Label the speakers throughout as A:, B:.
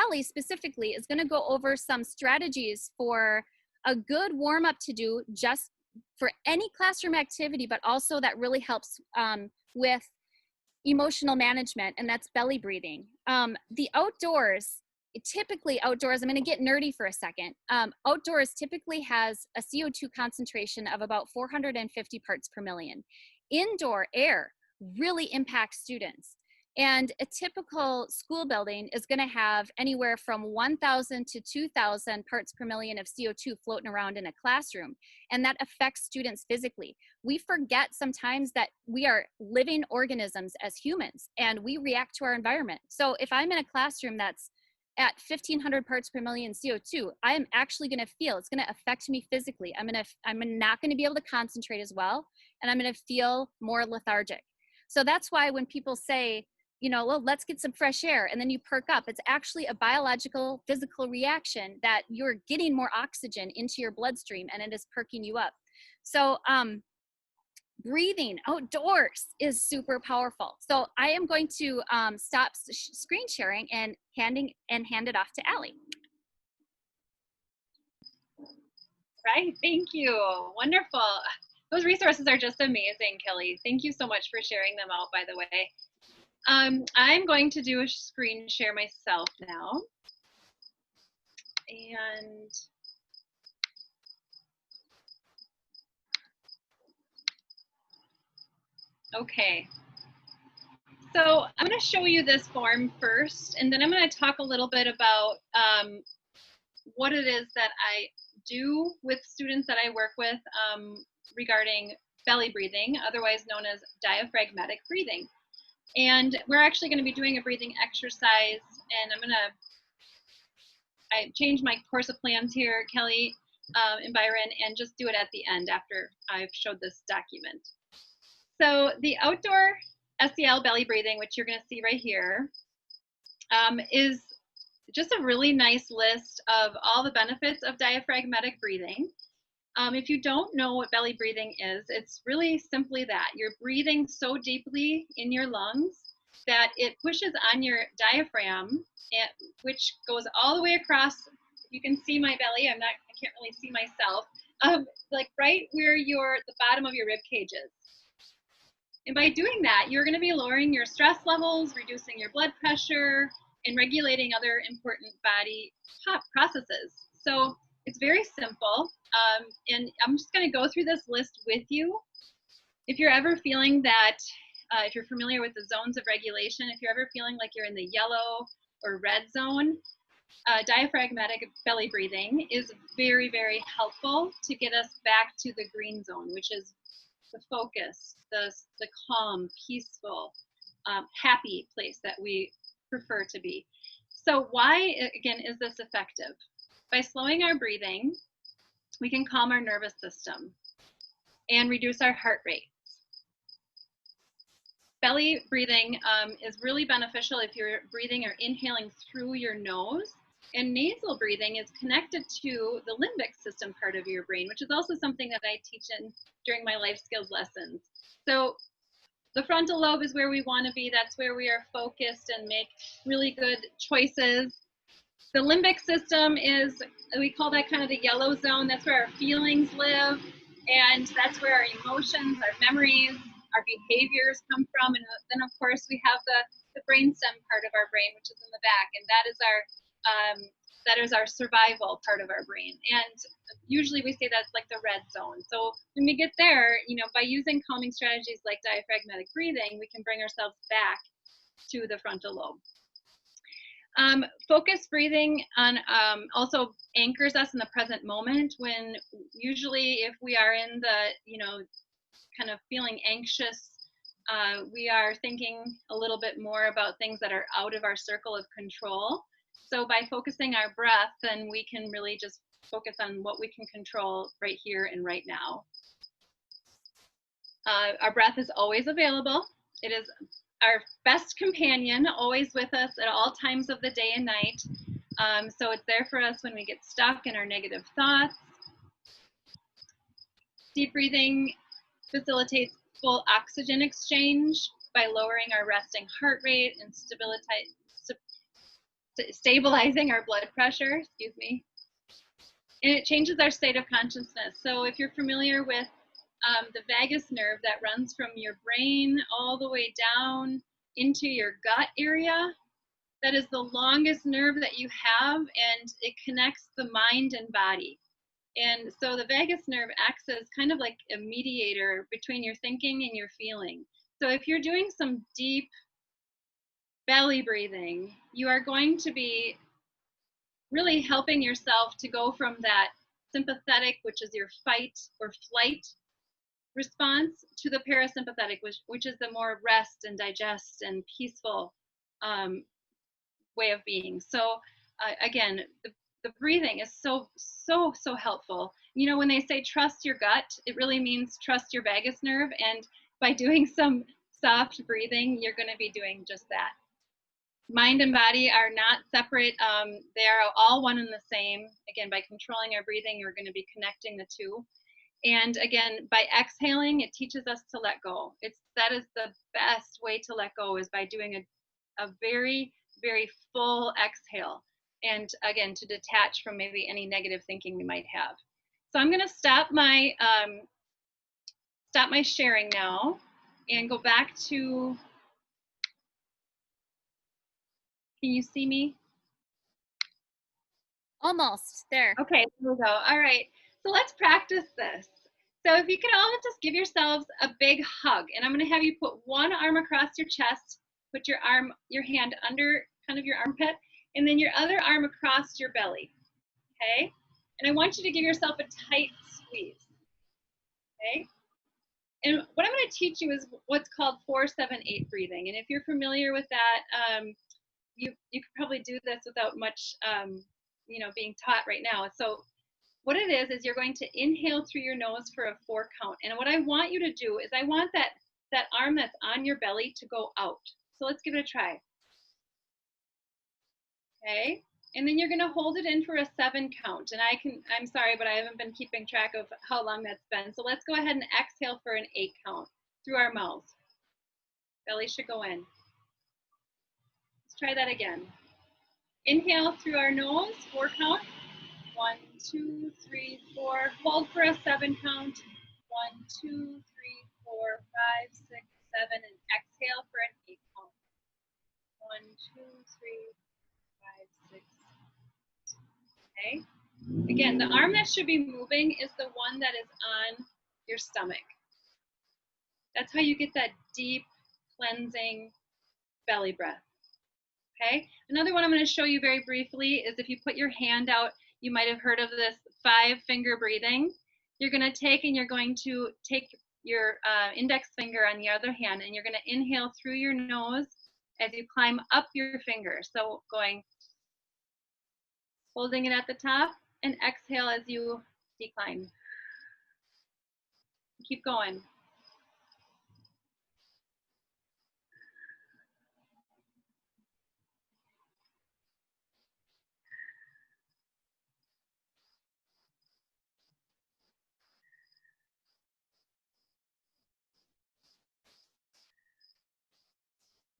A: Ali specifically is going to go over some strategies for a good warm-up to do just for any classroom activity, but also that really helps with emotional management, and that's belly breathing. The outdoors, typically outdoors, I'm going to get nerdy for a second. Outdoors typically has a CO2 concentration of about 450 parts per million. Indoor air really impacts students. And a typical school building is going to have anywhere from 1,000 to 2,000 parts per million of CO2 floating around in a classroom. And that affects students physically. We forget sometimes that we are living organisms as humans and we react to our environment. So if I'm in a classroom that's at 1,500 parts per million CO2, I am actually going to feel, it's going to affect me physically. I'm not going to be able to concentrate as well, and I'm going to feel more lethargic. So that's why when people say, you know, well, let's get some fresh air, and then you perk up, it's actually a biological, physical reaction that you're getting more oxygen into your bloodstream and it is perking you up. So breathing outdoors is super powerful. So I am going to stop screen sharing and hand it off to Ali.
B: Right, thank you. Wonderful. Those resources are just amazing, Kelly. Thank you so much for sharing them out, by the way. I'm going to do a screen share myself now. And okay. So I'm going to show you this form first, and then I'm going to talk a little bit about what it is that I do with students that I work with regarding belly breathing, otherwise known as diaphragmatic breathing. And we're actually going to be doing a breathing exercise, and I changed my course of plans here, Kelly and Byron, and just do it at the end after I've showed this document. So the OutdoorSEL belly breathing, which you're going to see right here, is just a really nice list of all the benefits of diaphragmatic breathing. If you don't know what belly breathing is, it's really simply that. You're breathing so deeply in your lungs that it pushes on your diaphragm, which goes all the way across. You can see my belly. I can't really see myself. Like right where the bottom of your rib cage is. And by doing that, you're going to be lowering your stress levels, reducing your blood pressure, and regulating other important body processes. So it's very simple. And I'm just going to go through this list with you. If you're ever feeling that, if you're familiar with the zones of regulation, if you're ever feeling like you're in the yellow or red zone, diaphragmatic belly breathing is very, very helpful to get us back to the green zone, which is the focus, the calm, peaceful, happy place that we prefer to be. So why, again, is this effective? By slowing our breathing, we can calm our nervous system and reduce our heart rate. Belly breathing is really beneficial if you're breathing or inhaling through your nose. And nasal breathing is connected to the limbic system part of your brain, which is also something that I teach during my life skills lessons. So the frontal lobe is where we want to be. That's where we are focused and make really good choices. The limbic system is, we call that kind of the yellow zone. That's where our feelings live, and that's where our emotions, our memories, our behaviors come from. And then, of course, we have the brainstem part of our brain, which is in the back, and that is our survival part of our brain. And usually we say that's like the red zone. So when we get there, you know, by using calming strategies like diaphragmatic breathing, we can bring ourselves back to the frontal lobe. Focused breathing also anchors us in the present moment, when usually if we are in the, you know, kind of feeling anxious, we are thinking a little bit more about things that are out of our circle of control. So by focusing our breath, then we can really just focus on what we can control right here and right now. Our breath is always available. It is our best companion, always with us at all times of the day and night. So it's there for us when we get stuck in our negative thoughts. Deep breathing facilitates full oxygen exchange by lowering our resting heart rate and stabilizing our blood pressure, excuse me. And it changes our state of consciousness. So if you're familiar with the vagus nerve that runs from your brain all the way down into your gut area, that is the longest nerve that you have, and it connects the mind and body. And so the vagus nerve acts as kind of like a mediator between your thinking and your feeling. So if you're doing some deep belly breathing, you are going to be really helping yourself to go from that sympathetic, which is your fight or flight response, to the parasympathetic, which is the more rest and digest and peaceful way of being. So again, the breathing is so helpful. You know, when they say trust your gut, it really means trust your vagus nerve. And by doing some soft breathing, you're going to be doing just that. Mind and body are not separate. They are all one and the same. Again, by controlling our breathing, you're going to be connecting the two. And again, by exhaling, it teaches us to let go. That is the best way to let go, is by doing a very, very full exhale. And again, to detach from maybe any negative thinking we might have. So I'm going to stop my sharing now and go back to. Can you see me?
A: Almost there.
B: Okay, here we go. All right. So let's practice this. So if you could all just give yourselves a big hug, and I'm going to have you put one arm across your chest, put your hand under kind of your armpit, and then your other arm across your belly. Okay? And I want you to give yourself a tight squeeze. Okay? And what I'm going to teach you is what's called 4-7-8 breathing. And if you're familiar with that, you could probably do this without much being taught right now. So what it is you're going to inhale through your nose for a 4 count. And what I want you to do is I want that arm that's on your belly to go out. So let's give it a try. Okay. And then you're going to hold it in for a 7 count. And I'm sorry, but I haven't been keeping track of how long that's been. So let's go ahead and exhale for an 8 count through our mouth. Belly should go in. Let's try that again. Inhale through our nose, 4 count. 1, 2, 3, 4. Hold for a 7 count. 1, 2, 3, 4, 5, 6, 7, and exhale for an 8 count. 1, 2, 3, 5, 6. Okay. Again, the arm that should be moving is the one that is on your stomach. That's how you get that deep, cleansing belly breath. Okay. Another one I'm going to show you very briefly is if you put your hand out. You might have heard of this 5-finger breathing. You're going to take your index finger on the other hand, and you're going to inhale through your nose as you climb up your finger. So holding it at the top, and exhale as you decline. Keep going.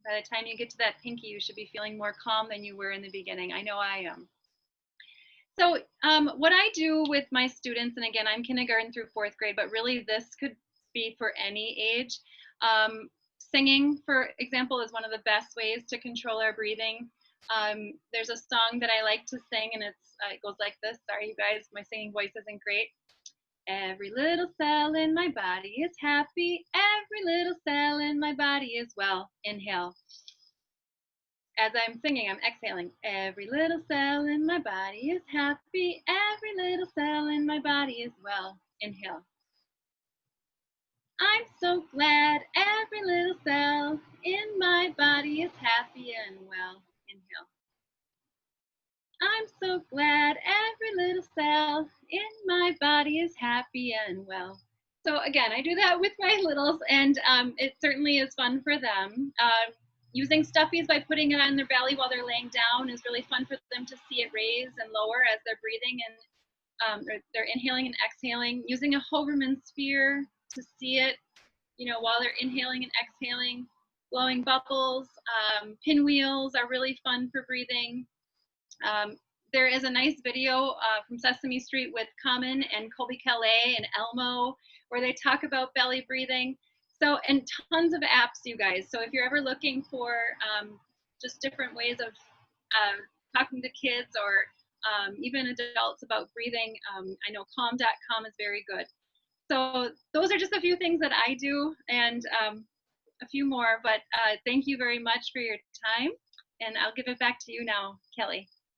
B: By the time you get to that pinky, you should be feeling more calm than you were in the beginning. I know I am. So what I do with my students, and again, I'm kindergarten through 4th grade, but really this could be for any age. Singing, for example, is one of the best ways to control our breathing. There's a song that I like to sing, and it goes like this. Sorry, you guys, my singing voice isn't great. Every little cell in my body is happy. Every little cell in my body is well. Inhale. As I'm singing, I'm exhaling. Every little cell in my body is happy. Every little cell in my body is well. Inhale. I'm so glad every little cell in my body is happy and well. Inhale. I'm so glad every little cell in my body is happy and well. So again, I do that with my littles, and it certainly is fun for them. Using stuffies by putting it on their belly while they're laying down is really fun for them to see it raise and lower as they're breathing, and they're inhaling and exhaling. Using a Hoverman sphere to see it, while they're inhaling and exhaling. Blowing bubbles, pinwheels are really fun for breathing. There is a nice video from Sesame Street with Common and Colby Calais and Elmo where they talk about belly breathing. So, and tons of apps, you guys. So if you're ever looking for just different ways of talking to kids or even adults about breathing, I know calm.com is very good. So those are just a few things that I do and a few more, but thank you very much for your time. And I'll give it back to you now, Kelly.